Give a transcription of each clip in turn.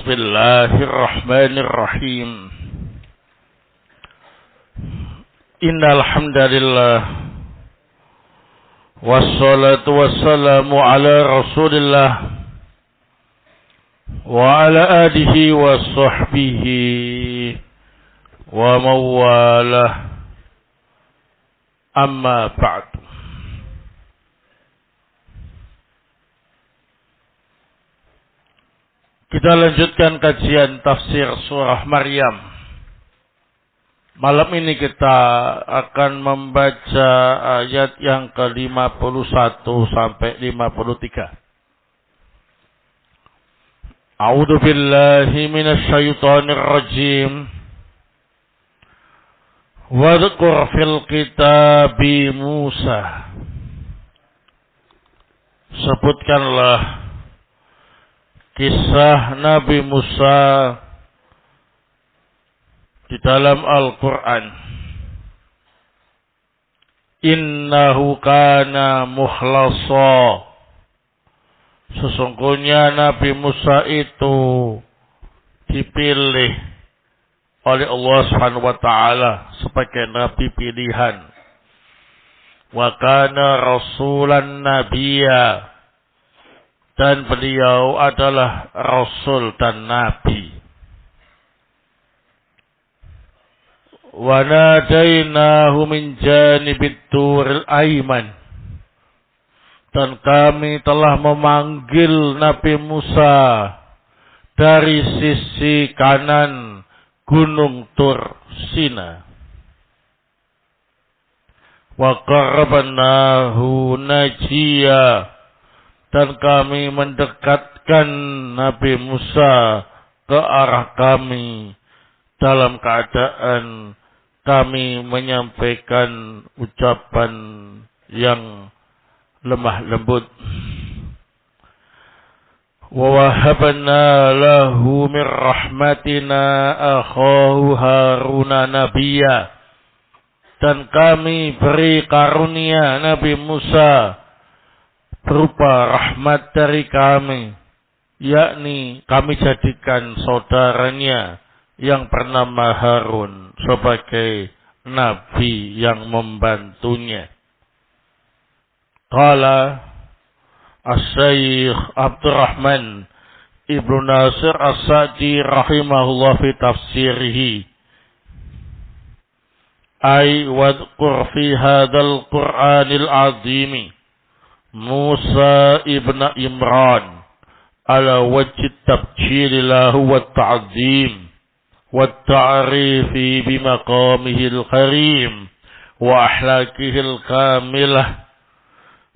Bismillahirrahmanirrahim. Innal hamdalillah wassalatu wassalamu ala Rasulillah wa ala alihi wa sahbihi wa mawalah. Amma ba'd. Kita lanjutkan kajian tafsir surah Maryam. Malam ini kita akan membaca ayat yang ke-51 sampai 53. A'udzu billahi minasy syaithanir rajim. Wadhkur fil kitabi Musa. Sebutkanlah kisah Nabi Musa di dalam Al-Quran. Innahu kana mukhlasa. Sesungguhnya Nabi Musa itu dipilih oleh Allah Subhanahu wa taala sebagai nabi pilihan. Wa kana rasulan nabiyya. Dan beliau adalah Rasul dan Nabi. Wa nadainahu min janibit turil aiman. Dan kami telah memanggil Nabi Musa dari sisi kanan Gunung Tur Sina. Wa qarrabnahu najiya. Dan kami mendekatkan Nabi Musa ke arah kami dalam keadaan kami menyampaikan ucapan yang lemah lembut. Wa wahabna lahu min rahmatina akhahu Haruna nabiyya. Dan kami beri karunia Nabi Musa berupa rahmat dari kami, yakni kami jadikan saudaranya yang bernama Harun sebagai nabi yang membantunya. Qala As-Syaikh Abdurrahman Ibnu Nasir As-Sa'di rahimahullah fi tafsirihi, ay wadhkur fi hadzal Qur'anil azimi Musa ibn Imran ala wajhi tabjil lahu wa ta'zim wa ta'rifi bi maqamihi al-karim wa ahlakihi al-kamilah.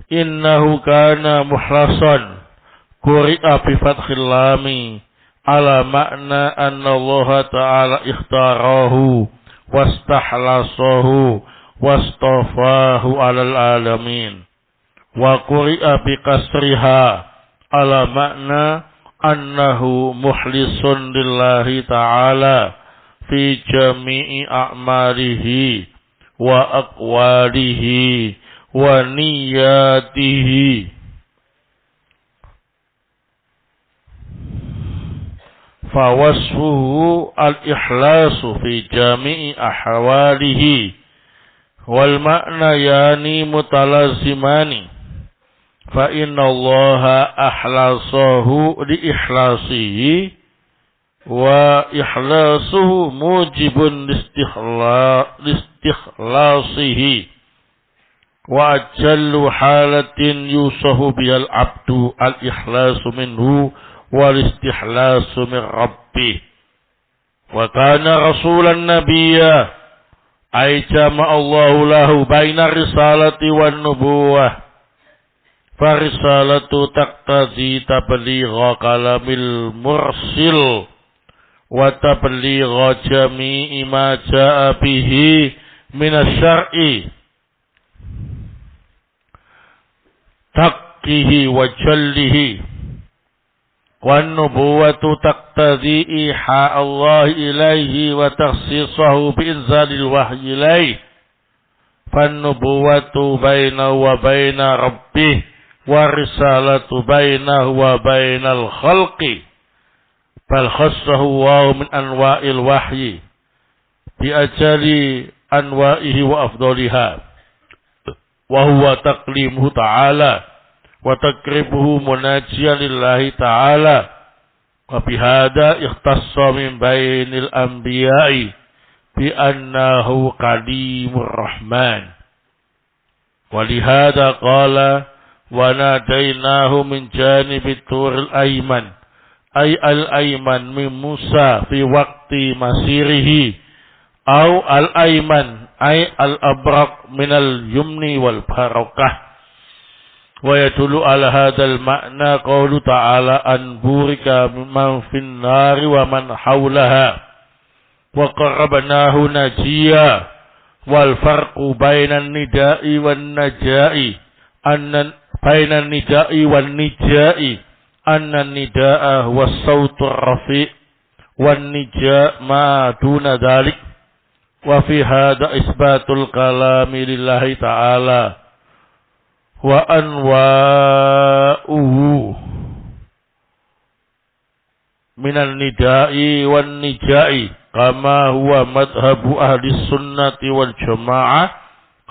Innahu kana muhlasan quri'a bi fathil lami ala makna anna Allah ta'ala ikhtarahu wastahlasahu wastafahu alal alamin. Wa quri'a bi kasriha ala makna annahu mukhlisun lillahi ta'ala fi jami'i a'malihi wa aqwalihi wa niyatihi. Fa wasfuhu al-ikhlasu fi jami'i ahwalihi wal makna yani mutalazimani. Fa inna Allaha ahlasahu li ikhlasihi wa ikhlasuhu mujibun listikhlasihi wa ajallu halatin yusahu bihal abdu al ikhlasu minhu wal istihlasu min rabbih. Wa kana rasulan nabiyya ay jama'a Allahu lahu baina risalati wan nubuwah. Farisalatu taqtazi tabligha kalamil mursil wa tabligha jami'i ma ja'a bihi minasyar'i taqqihi wa jallihi. Wan nubuwatu taqtazi iha Allah ilaihi wa takhsisahu bi inzalil wahyi ilaihi. Fan nubuwatu baina wa baina rabbih wa risalatu bainahu wa bainal khalqi bal khassahu wa min anwa'il wahyi bi ajali anwa'ihi wa afdaliha wa huwa taklimuhu ta'ala wa takribuhu munajiyan lillahi ta'ala wa bihada ikhtassa min bainil anbiya'i bi annahu kalimur rahman wa lihada qala wa nadainahu min janibit turil ayman ay al-ayman min Musa fi waqti masirihi au al-ayman ay al-abraq min al-yumni wal barakah wa yadullu ala hadzal ma'na qaulu ta'ala an burika man fin nari wa man haulaha wa qarrabnahu najiya wal farqu bainan nida'i wan najai bainan nida'i wan nijai anna nida'a was-sautur rafi' wan nija' ma duna dhalik wa fi hadha isbatul kalami lillahi ta'ala wa anwa'uhu minan nida'i wan nija'i kama huwa madhabu ahli sunnati wal jamaah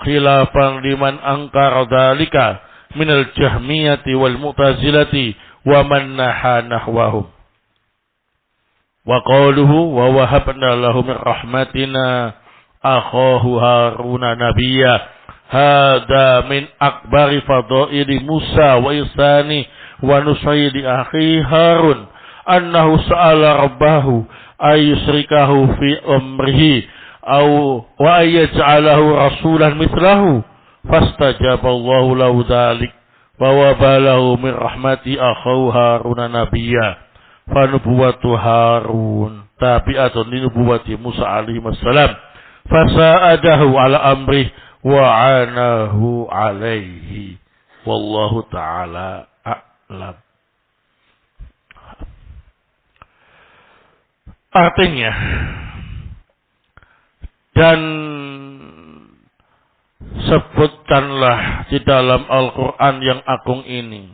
khilafan liman angkara dhalika minal jahmiyati wal mu'tazilati wa man naha nahwahum wa qawluhu wa wahabna lahu min rahmatina akhahu Haruna nabiyya hada min akbari fadaili Musa wa isani wa nusaydi akhi Harun annahu sa'ala rabbahu ay yusrikahu fi amrihi aw wa ayj'alahu rasulan mithlahu fastajaba Allahu lahu dzalik wa wabalahu min rahmati akhahu Haruna nabiyya fa nubuwatu Harun tabi'atun li nubuwati Musa alaihi wassalam fasa'adahu ala amri wa anahu alaihi wallahu ta'ala a'lam. Artinya, dan sebutkanlah di dalam Al-Quran yang agung ini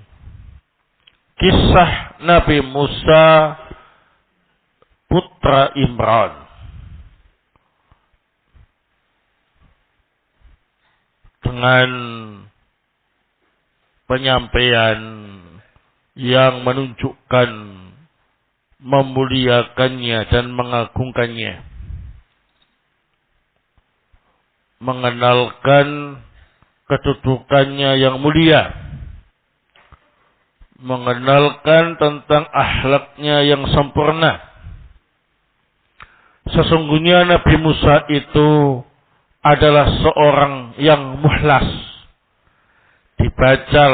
kisah Nabi Musa putra Imran dengan penyampaian yang menunjukkan memuliakannya dan mengagungkannya, mengenalkan kedudukannya yang mulia, mengenalkan tentang akhlaknya yang sempurna. Sesungguhnya Nabi Musa itu adalah seorang yang mukhlas. Dibaca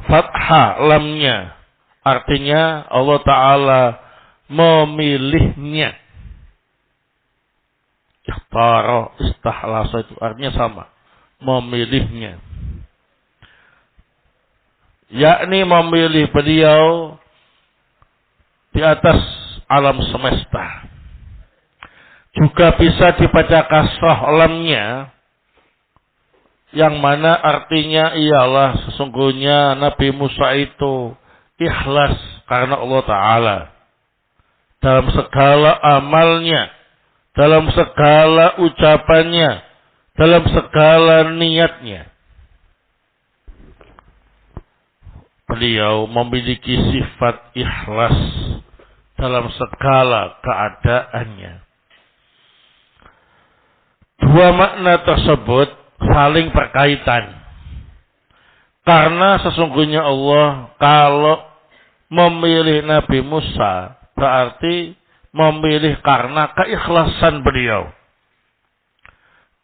fathah lamnya, artinya Allah Ta'ala memilihnya. Ikhtara, istahlasa itu artinya sama. Memilihnya. Yakni memilih beliau di atas alam semesta. Juga bisa dibaca kasrah lamnya, yang mana artinya ialah sesungguhnya Nabi Musa itu ikhlas karena Allah Ta'ala. Dalam segala amalnya, dalam segala ucapannya, dalam segala niatnya. Beliau memiliki sifat ikhlas dalam segala keadaannya. Dua makna tersebut saling berkaitan. Karena sesungguhnya Allah kalau memilih Nabi Musa berarti memilih karena keikhlasan beliau.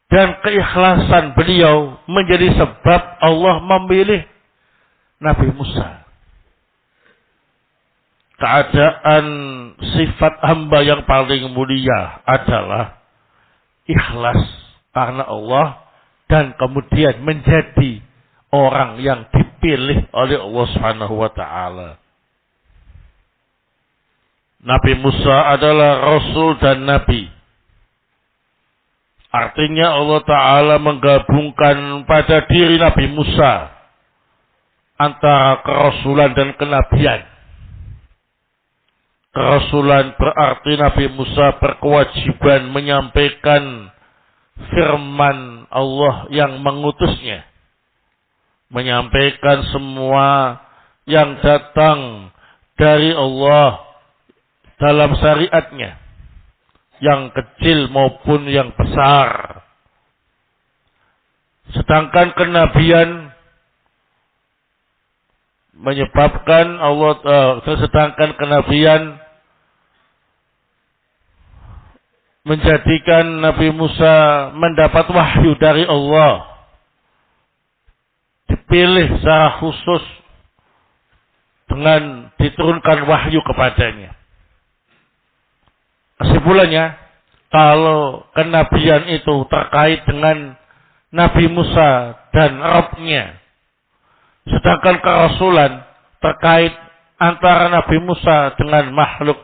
Dan keikhlasan beliau menjadi sebab Allah memilih Nabi Musa. Keadaan sifat hamba yang paling mulia adalah ikhlas karena Allah dan kemudian menjadi orang yang dipilih oleh Allah Subhanahu wa taala. Nabi Musa adalah Rasul dan Nabi. Artinya Allah Ta'ala menggabungkan pada diri Nabi Musa antara kerasulan dan kenabian. kerasulan berarti Nabi Musa berkewajiban menyampaikan firman Allah yang mengutusnya. Menyampaikan semua yang datang dari Allah dalam syariatnya. Yang kecil maupun yang besar. Sedangkan kenabian menyebabkan sedangkan kenabian menjadikan Nabi Musa mendapat wahyu dari Allah, dipilih secara khusus dengan diturunkan wahyu kepadanya. Kesimpulannya, kalau kenabian itu terkait dengan Nabi Musa dan Rabb-nya, sedangkan kerasulan terkait antara Nabi Musa dengan makhluk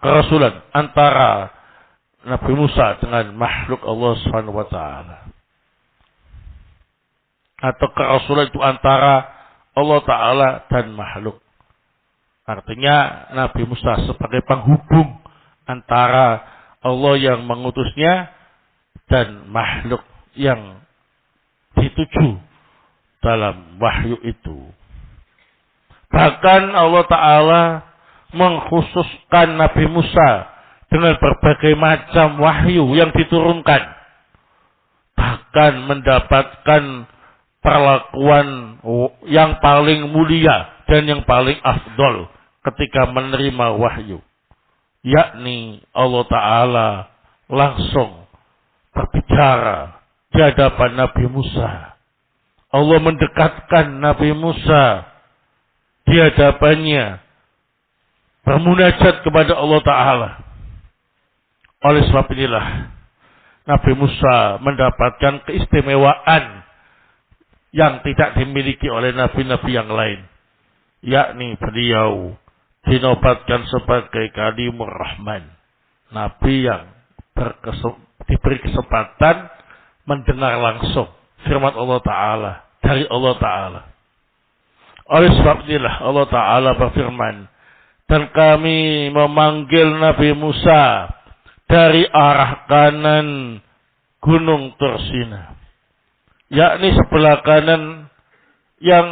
kerasulan, antara Nabi Musa dengan makhluk Allah Subhanahu wa taala. Atau kerasulan itu antara Allah taala dan makhluk. Artinya Nabi Musa sebagai penghubung antara Allah yang mengutusnya dan makhluk yang dituju dalam wahyu itu. Bahkan Allah Ta'ala mengkhususkan Nabi Musa dengan berbagai macam wahyu yang diturunkan. Bahkan mendapatkan perlakuan yang paling mulia dan yang paling afdol ketika menerima wahyu. Yakni Allah Ta'ala langsung berbicara di hadapan Nabi Musa. Allah mendekatkan Nabi Musa di hadapannya, bermunajat kepada Allah Ta'ala. Oleh sebab inilah Nabi Musa mendapatkan keistimewaan yang tidak dimiliki oleh nabi-nabi yang lain. Yakni beliau dinobatkan sebagai Kalimur Rahman. Nabi yang diberi kesempatan mendengar langsung firman Allah Ta'ala dari Allah Ta'ala. Oleh sebab inilah Allah Ta'ala berfirman, dan kami memanggil Nabi Musa dari arah kanan Gunung Tursina. Yakni sebelah kanan yang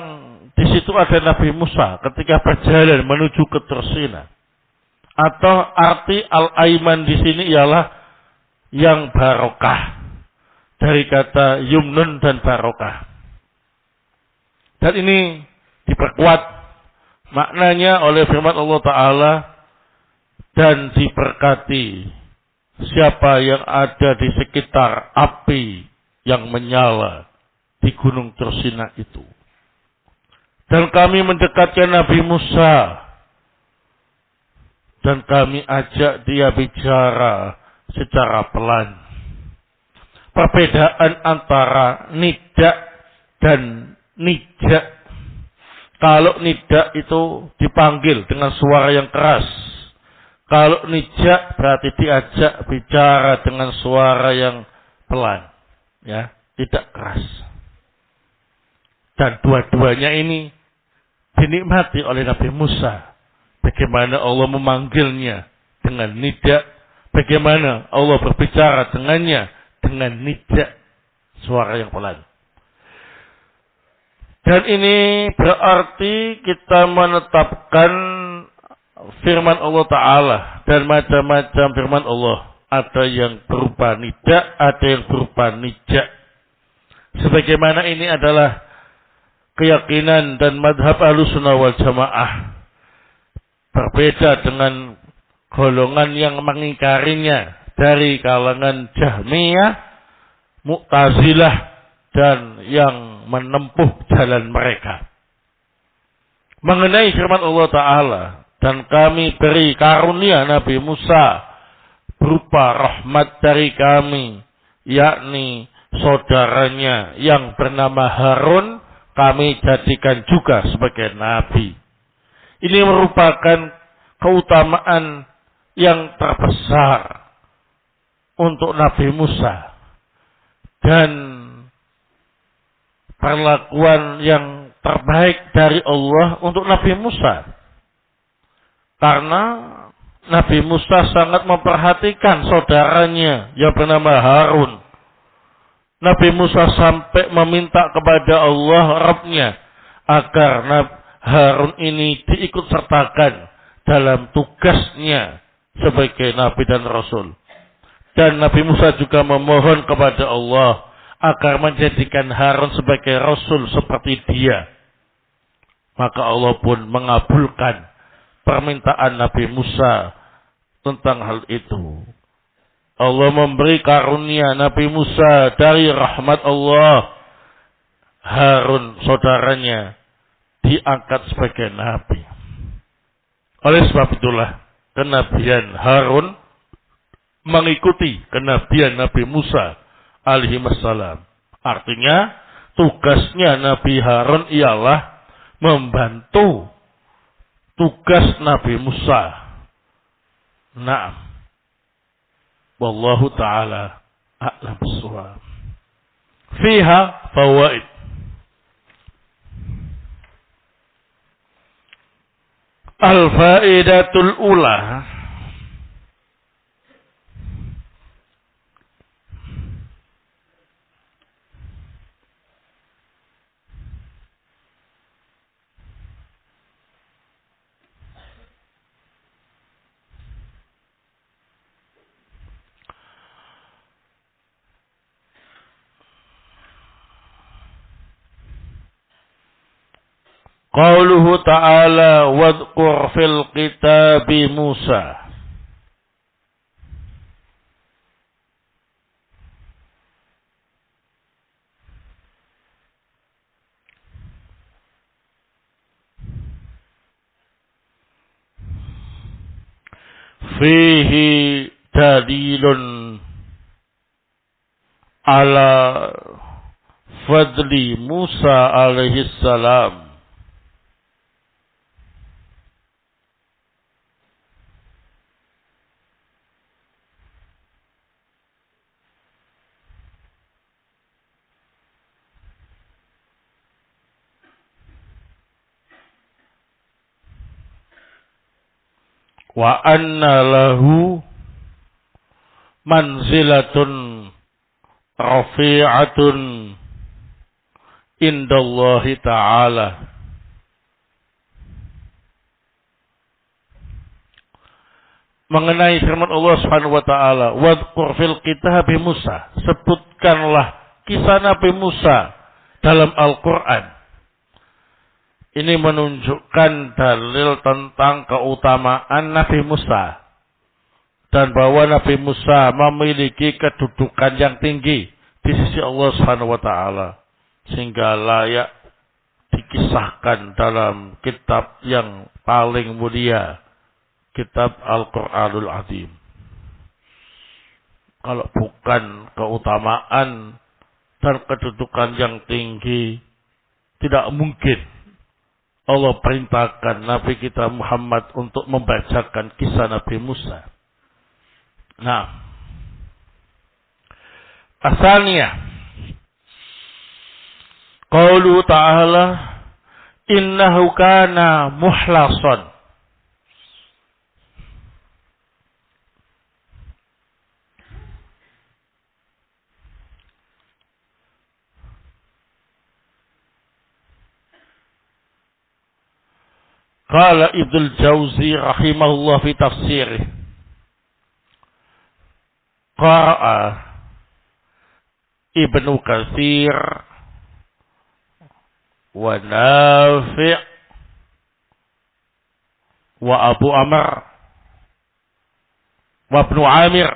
di situ ada Nabi Musa ketika berjalan menuju ke Tursina. Atau arti Al-Aiman di sini ialah yang barokah. Dari kata yumnun dan barokah. Dan ini diperkuat maknanya oleh firman Allah Ta'ala, dan diberkati siapa yang ada di sekitar api yang menyala di Gunung Tursina itu. Dan kami mendekatkan Nabi Musa, dan kami ajak dia bicara secara pelan. Perbedaan antara nida dan nija. Kalau nida itu dipanggil dengan suara yang keras. Kalau nija berarti diajak bicara dengan suara yang pelan. Ya, tidak keras. Dan dua-duanya ini dinikmati oleh Nabi Musa. Bagaimana Allah memanggilnya dengan nida. Bagaimana Allah berbicara dengannya dengan nida, suara yang pelan. Dan ini berarti kita menetapkan firman Allah Ta'ala dan macam-macam firman Allah. Ada yang berupa nida, ada yang berupa nija. Sebagaimana ini adalah keyakinan dan madhab Ahlussunnah wal Jamaah. Berbeda dengan golongan yang mengingkarinya dari kalangan Jahmiyah, Mu'tazilah, dan yang menempuh jalan mereka. Mengenai firman Allah Ta'ala, dan kami beri karunia Nabi Musa berupa rahmat dari kami, yakni saudaranya yang bernama Harun, kami jadikan juga sebagai nabi. Ini merupakan keutamaan yang terbesar untuk Nabi Musa dan perlakuan yang terbaik dari Allah untuk Nabi Musa. Karena Nabi Musa sangat memperhatikan saudaranya yang bernama Harun. Nabi Musa sampai meminta kepada Allah Rabbnya agar Harun ini diikut sertakan dalam tugasnya sebagai Nabi dan Rasul. Dan Nabi Musa juga memohon kepada Allah agar menjadikan Harun sebagai Rasul seperti dia. Maka Allah pun mengabulkan permintaan Nabi Musa tentang hal itu. Allah memberi karunia Nabi Musa dari rahmat Allah. Harun saudaranya diangkat sebagai Nabi. Oleh sebab itulah kenabian Harun mengikuti kenabian Nabi Musa alaihi wassalam. Artinya tugasnya Nabi Harun ialah membantu tugas Nabi Musa. Naam. Wallahu ta'ala a'lam bissawab. Fiha fawaid. Al-faidatul ula. Qauluhu ta'ala wadhkur fil kitabi Musa. Fihi dalilun ala fadli Musa alaihi salam. Wa anna lahu manzilatun rafi'atun indallahi ta'ala. Mengenai firman Allah Subhanahu wa taala, wadhkur fil kitabi Musa, sebutkanlah kisah Nabi Musa dalam Al-Qur'an. Ini menunjukkan dalil tentang keutamaan Nabi Musa. Dan bahwa Nabi Musa memiliki kedudukan yang tinggi di sisi Allah Subhanahu wa ta'ala. Sehingga layak dikisahkan dalam kitab yang paling mulia. Kitab Al-Quranul Azim. Kalau bukan keutamaan dan kedudukan yang tinggi, tidak mungkin Allah perintahkan Nabi kita Muhammad untuk membacakan kisah Nabi Musa. Nah, asalnya qaulu ta'ala innahu kana muhlasan. Qala Ibnul Jauzi rahimahullah fi tafsirih. Qara'a Ibnu Katsir wa Nafi' wa Abu Amr wa Ibnu Amir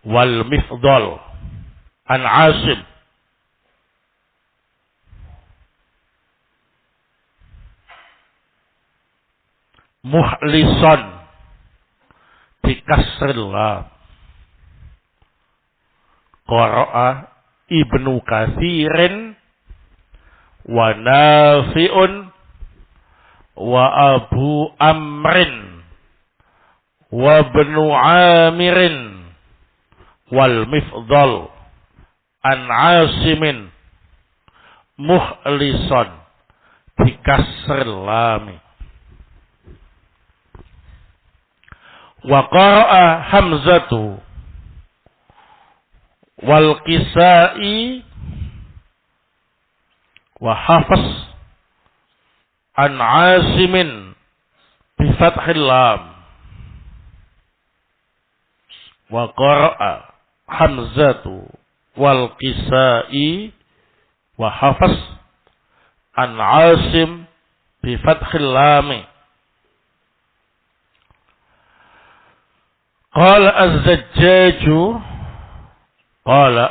wal Mifdal an Asim muhlison bikasril lam. Qara'a Ibnu Katsirin wa Nafi'un wa Abu Amrin wa Ibnu Amirin wal Mifdal an Asimin muhlison bikasril lam. Wa qara'a Hamzatu wal Kisai wa Hafs an Asimin bi fathil lam. Wa qara'a Hamzatu wal Kisai wa Hafs an Asim bi fathil lam. Qala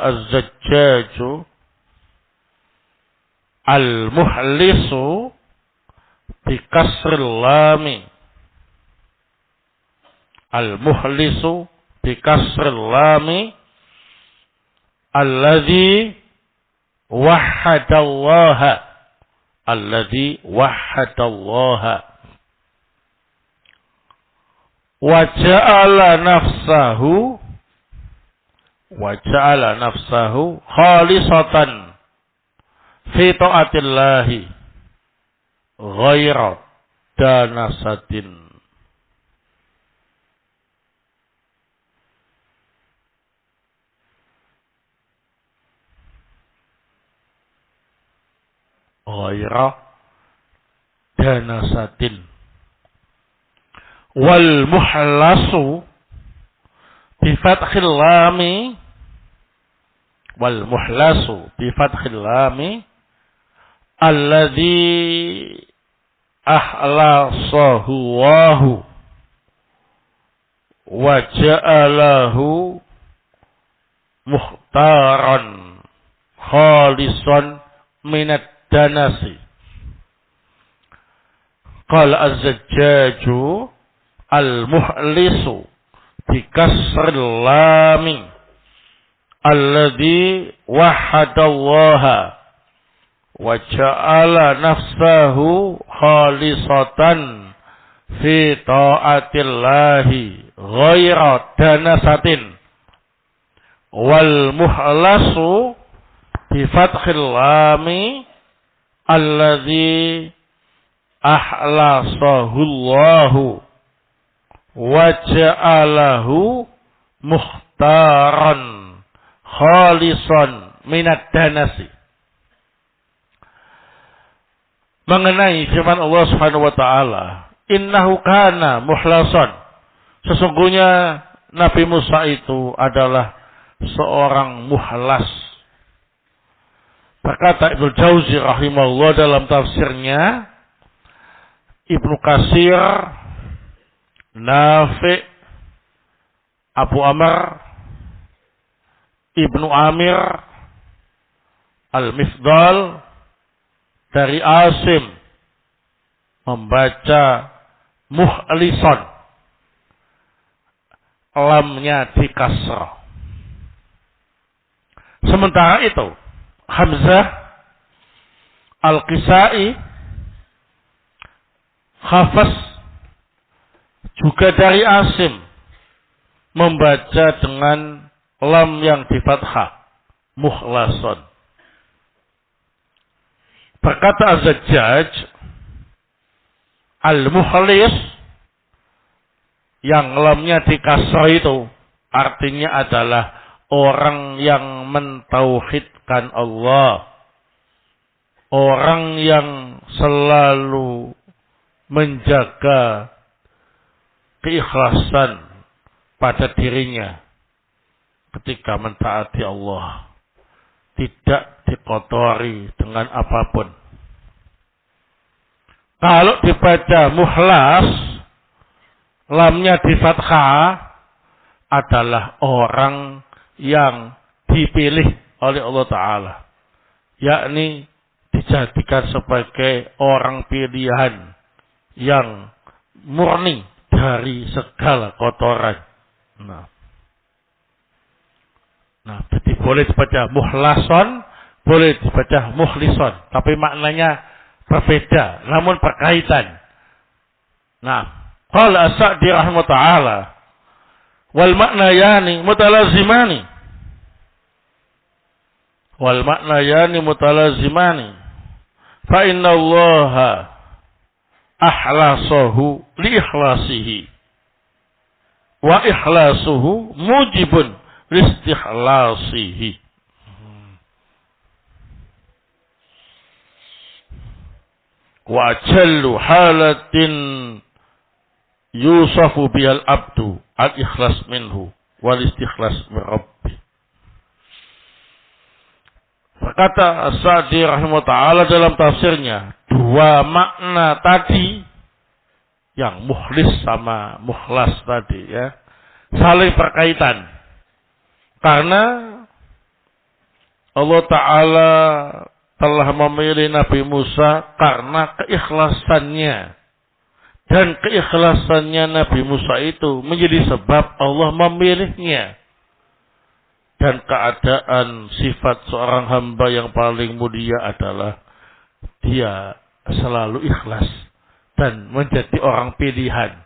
az-Zajjaju al-muhlisu bi kasril lam. Al-muhlisu bi kasril lam alladhi wahhadallaha. Alladhi wahhadallaha. Wa ja'ala nafsahu khalisatan fi ta'atillahi ghaira danasatin. Ghaira danasatin. Wal muhlasu bi fathil lam. Wal muhlasu bi fathil lam alladhi ahlasahu Allahu wa ja'alahu mukhtaran khalisan minad danasi. Qala az-Zajjaju al-muhlisu bi kasril lam alladhi wahhadallaha wa ja'ala nafsahu khalisatan fi ta'atillahi ghaira danasatin. Wal muhlasu bi fathil lam alladhi ahlasahu Allahu wa ja'alahu mukhtaran khalisan minad danasi. Mengenai firman Allah Subhanahu wa taala, innahu kana muhlasan. Sesungguhnya Nabi Musa itu adalah seorang muhlas. Berkata Ibnu Jauzi rahimahullah dalam tafsirnya, Ibnu Katsir, Nafi', Abu Amr, Ibnu Amir, Al-Mifdal dari Asim membaca muhlison, lamnya di kasrah. Sementara itu Hamzah, Al-Kisai, Hafs juga dari Asim membaca dengan lam yang di fathah, muhlason. Berkata Az-Zajjaj, al-muhlis yang lamnya di kasrah itu artinya adalah orang yang mentauhidkan Allah, orang yang selalu menjaga keikhlasan pada dirinya ketika mentaati Allah, tidak dikotori dengan apapun. Kalau dibaca muhlas, lamnya di fathah, adalah orang yang dipilih oleh Allah Ta'ala, yakni dijadikan sebagai orang pilihan yang murni dari segala kotoran. Nah, jadi boleh dibaca muhlason, boleh dibaca muhlison, tapi maknanya berbeda, namun berkaitan. Nah, qala As-Sa'di rahimahullah ta'ala, wal makna yani mutalazimani, wal maknayani mutalazimani fa inna allaha ahlasahu li ikhlasihi wa ikhlasuhu mujibun listikhlasihi. Wa jallu halatin yusafu bihal abdu al-ikhlas minhu wal istikhlas min rabbi. Berkata As-Sa'di rahimahullah ta'ala dalam tafsirnya, dua makna tadi yang mukhlis sama mukhlas tadi ya saling berkaitan. Karena Allah Ta'ala telah memilih Nabi Musa karena keikhlasannya. Dan keikhlasannya Nabi Musa itu menjadi sebab Allah memilihnya. Dan keadaan sifat seorang hamba yang paling mulia adalah dia selalu ikhlas dan menjadi orang pilihan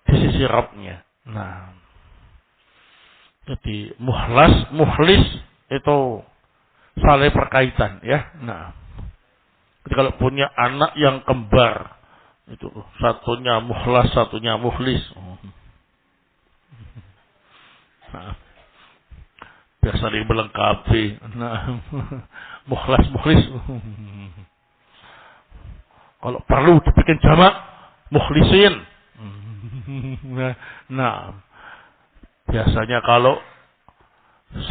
di sisi Rabb-Nya. Nah, jadi mukhlis itu saling berkaitan ya. Nah, jadi kalau punya anak yang kembar itu satunya mukhlas, satunya mukhlis. Nah, biar saling melengkapi. Nah, mukhlis. Kalau perlu dibikin jamak mukhlisin. Nah, biasanya kalau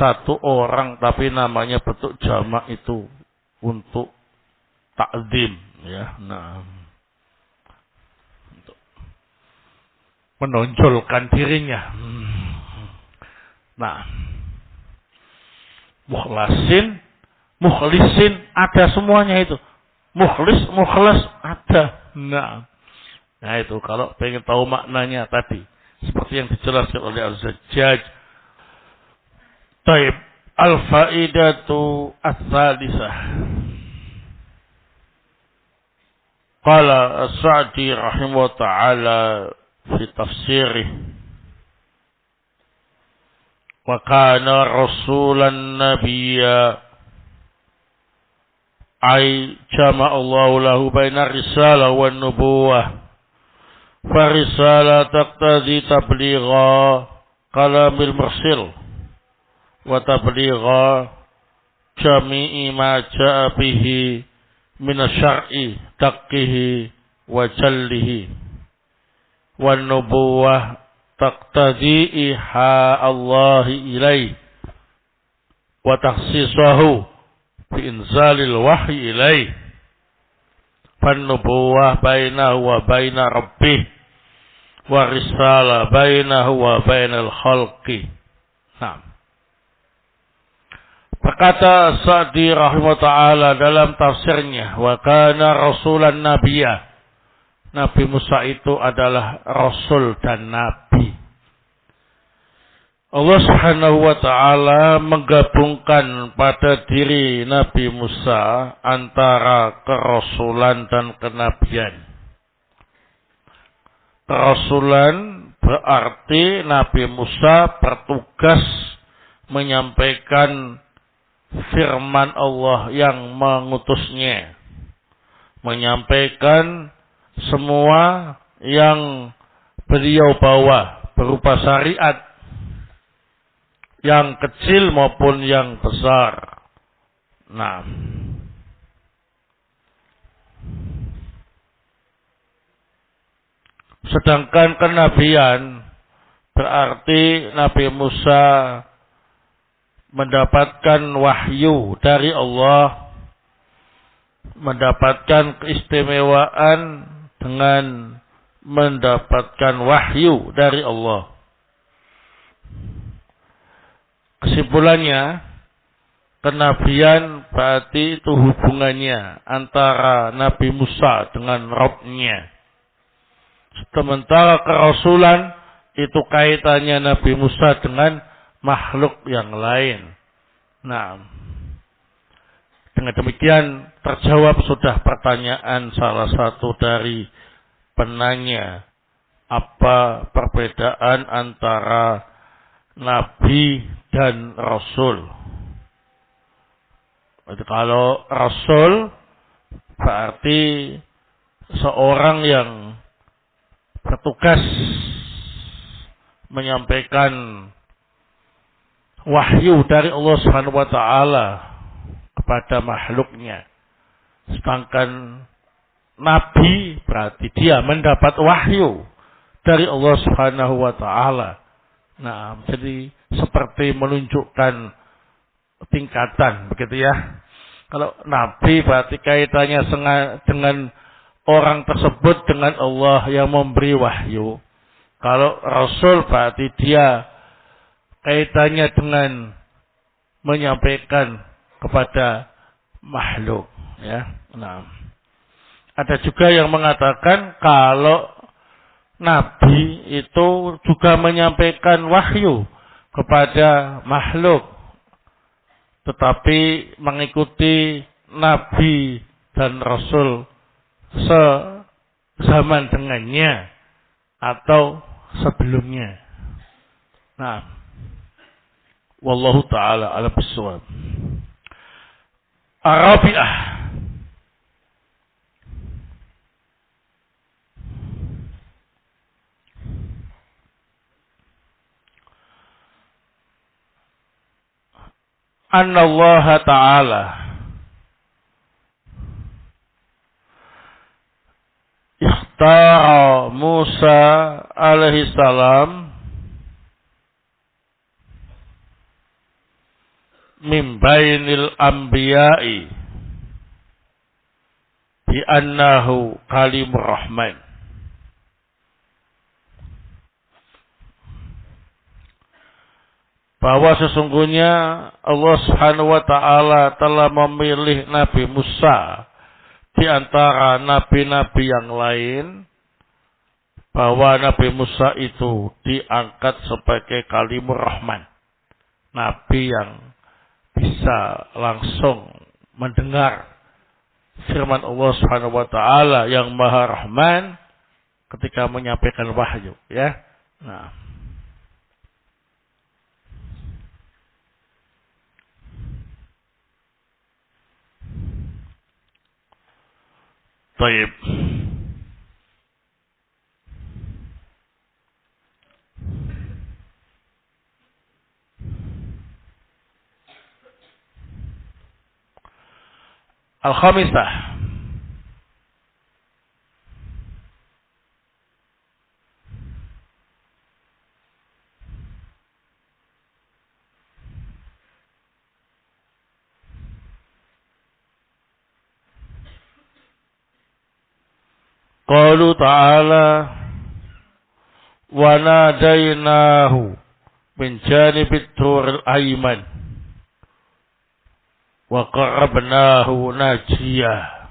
satu orang tapi namanya bentuk jamak itu untuk takzim ya. Nah, untuk menonjolkan dirinya. Nah, mukhlisin ada semuanya itu. Mukhlas ada. Nah itu kalau pengen tahu maknanya tadi seperti yang dijelaskan oleh Az-Zajjaj. Taib al-faidatu ats-tsalisah. Qala As-Sa'di rahimahullah ta'ala fi tafsirih. Wa kana rasulan nabiyya ay jama'allahu lahu baina risalah wan nubuwah. Fa risalah taqtadi tabligha kalamil mursil wa tabligha jami'i ma ja'a bihi min asy-syar'i taqqihi wa jallihi. Wan nubuwah taqtadi iha Allah ilaihi wa takhsisahu biinzalil wahyi ilaih. Fannubuwah bainahu wa baina rabbih wa risalah bainahu wa bainal khalqi. Nah, berkata Sa'di rahimahullah ta'ala dalam tafsirnya, wa kana rasulan nabiyya. Nabi Musa itu adalah rasul dan nabi. Allah Subhanahu wa ta'ala menggabungkan pada diri Nabi Musa antara kerasulan dan kenabian. Kerasulan berarti Nabi Musa bertugas menyampaikan firman Allah yang mengutusnya. Menyampaikan semua yang beliau bawa berupa syariat. Yang kecil maupun yang besar. Nah, sedangkan kenabian berarti Nabi Musa mendapatkan wahyu dari Allah, mendapatkan keistimewaan dengan mendapatkan wahyu dari Allah. Kesimpulannya, kenabian berarti itu hubungannya antara Nabi Musa dengan Rabb-Nya. Sementara kerasulan itu kaitannya Nabi Musa dengan makhluk yang lain. Nah, dengan demikian terjawab sudah pertanyaan salah satu dari penanya. Apa perbedaan antara Nabi dan Rasul? Itu kalau Rasul berarti seorang yang bertugas menyampaikan wahyu dari Allah Subhanahu wa taala kepada makhluknya. Sedangkan nabi berarti dia mendapat wahyu dari Allah Subhanahu wa taala. Nah, jadi seperti menunjukkan tingkatan begitu ya. Kalau nabi berarti kaitannya dengan orang tersebut dengan Allah yang memberi wahyu. Kalau Rasul berarti dia kaitannya dengan menyampaikan kepada makhluk. Ya, nah. Ada juga yang mengatakan kalau Nabi itu juga menyampaikan wahyu kepada makhluk, tetapi mengikuti Nabi dan Rasul sezaman dengannya atau sebelumnya. Nah, wallahu taala a'lam bissawab. Arabiah. Anna Allah Ta'ala ikhtara Musa alaihi salam min bainil anbiya'i bi annahu kalimur rahman. Bahwa sesungguhnya Allah Subhanahu wa taala telah memilih Nabi Musa di antara nabi-nabi yang lain, bahwa Nabi Musa itu diangkat sebagai kalimur rahman, nabi yang bisa langsung mendengar firman Allah Subhanahu wa taala yang Maha Rahman ketika menyampaikan wahyu, ya. Nah, baik. Al-Khamisah. Qalu ta'ala wa nadainahu min janibit turil ayman wa qarrabnahu najiyah.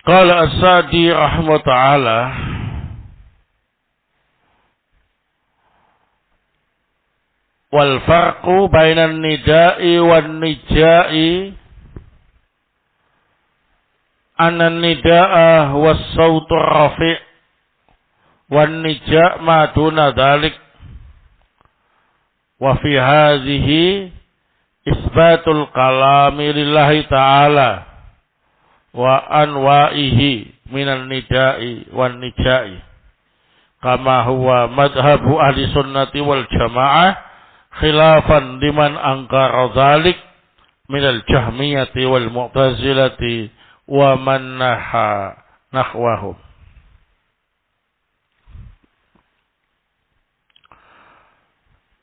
Qala As-Sa'di rahimahullah ta'ala wal farqu bainan nida'i wan nija'i anna nida'a was sautur rafi' wan nija' ma duna dhalik wa fi hadhihi isbatul kalami lillahi ta'ala wa anwa'ihi minan nida'i wan nija'i kama huwa madhabu ahli sunnati wal jamaah khilafan liman angkara dhalik minal jahmiyati wal mu'tazilati wa man nahwahum.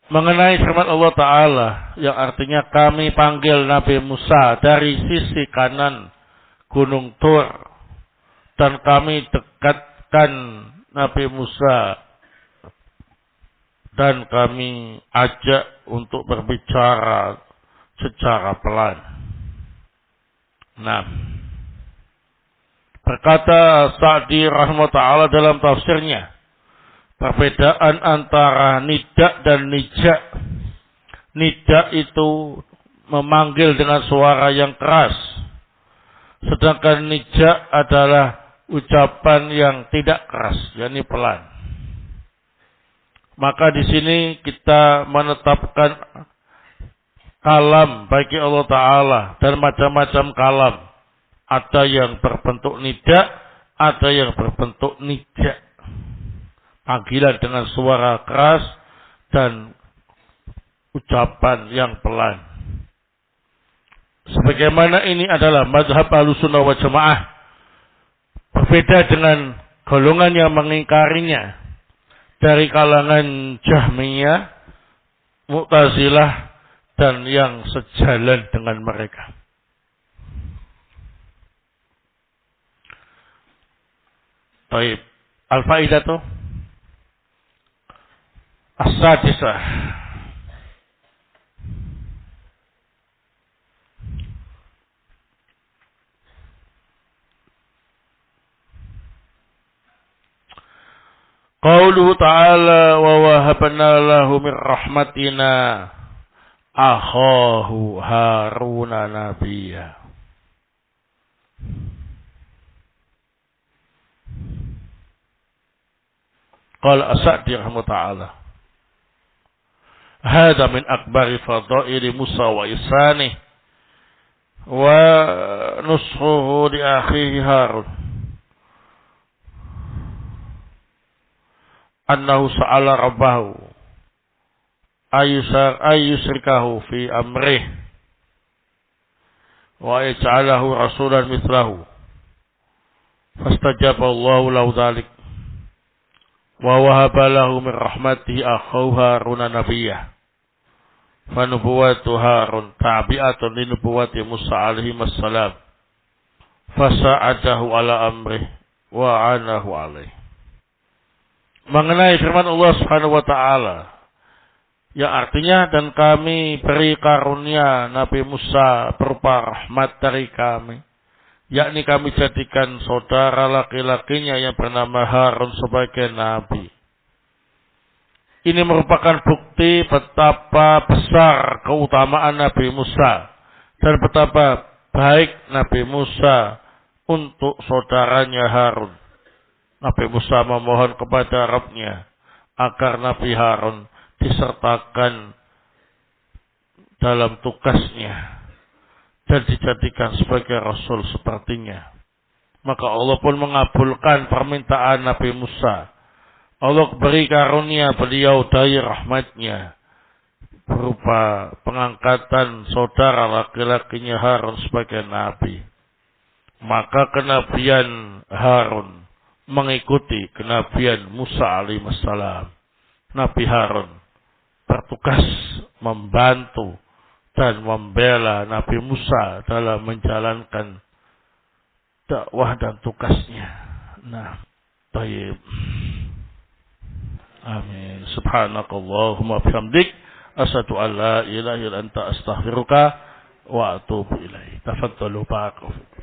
Mengenai firman Allah Ta'ala yang artinya kami panggil Nabi Musa dari sisi kanan Gunung Tur dan kami dekatkan Nabi Musa dan kami ajak untuk berbicara secara pelan. Nah, berkata Sa'di rahimahullah ta'ala dalam tafsirnya, perbedaan antara nida dan nija. Nida itu memanggil dengan suara yang keras, sedangkan nija adalah ucapan yang tidak keras, yakni pelan. Maka di sini kita menetapkan kalam bagi Allah Ta'ala dan macam-macam kalam. Ada yang berbentuk nida, ada yang berbentuk nija. Panggilan dengan suara keras dan ucapan yang pelan. Sebagaimana ini adalah mazhab Ahlussunnah wal Jamaah. Berbeda dengan golongan yang mengingkarinya dari kalangan Jahmiyah, Mu'tazilah, dan yang sejalan dengan mereka. Baik, al-faidatu as-sadisah. Qauluhu ta'ala wa wahabna lahu min rahmatina akhahu Haruna nabiyya. Qala As-Sa'di rahimahullah ta'ala. Hada min akbari fadaili Musa wa ihsanih wa nushuhu li akhihi Harun. Annahu sa'ala rabbahu ayyusrikahu fi amrih wa yaj'alahu rasulan mithlahu. Fastajaba Allahu lahu dhalik. Wa wahaba lahu min rahmatihi akhahu Haruna nabiyyah. Fa nubuwwatu Harun tabi'atun li nubuwwati Musa alaihi wassalam. Fasa'adahu ala amrih wa anahu alaihi. Mengenai firman Allah Subhanahu wa taala yang artinya, dan kami beri karunia Nabi Musa berupa rahmat dari kami, yakni kami jadikan saudara laki-lakinya yang bernama Harun sebagai nabi. Ini merupakan bukti betapa besar keutamaan Nabi Musa dan betapa baik Nabi Musa untuk saudaranya Harun. Nabi Musa memohon kepada Rabb-Nya agar Nabi Harun disertakan dalam tugasnya dan dijadikan sebagai Rasul sepertinya. Maka Allah pun mengabulkan permintaan Nabi Musa. Allah beri karunia beliau dari rahmat-Nya berupa pengangkatan saudara laki-lakinya Harun sebagai Nabi. Maka kenabian Harun mengikuti kenabian Musa alaihissalam. Nabi Harun bertugas membantu dan membela Nabi Musa dalam menjalankan dakwah dan tugasnya. Nah, baik. Amin. Subhanakallahumma bihamdik asyhadu an la ilaha illa anta astaghfiruka wa atubu ilaik. Tafaddalu barakallahu.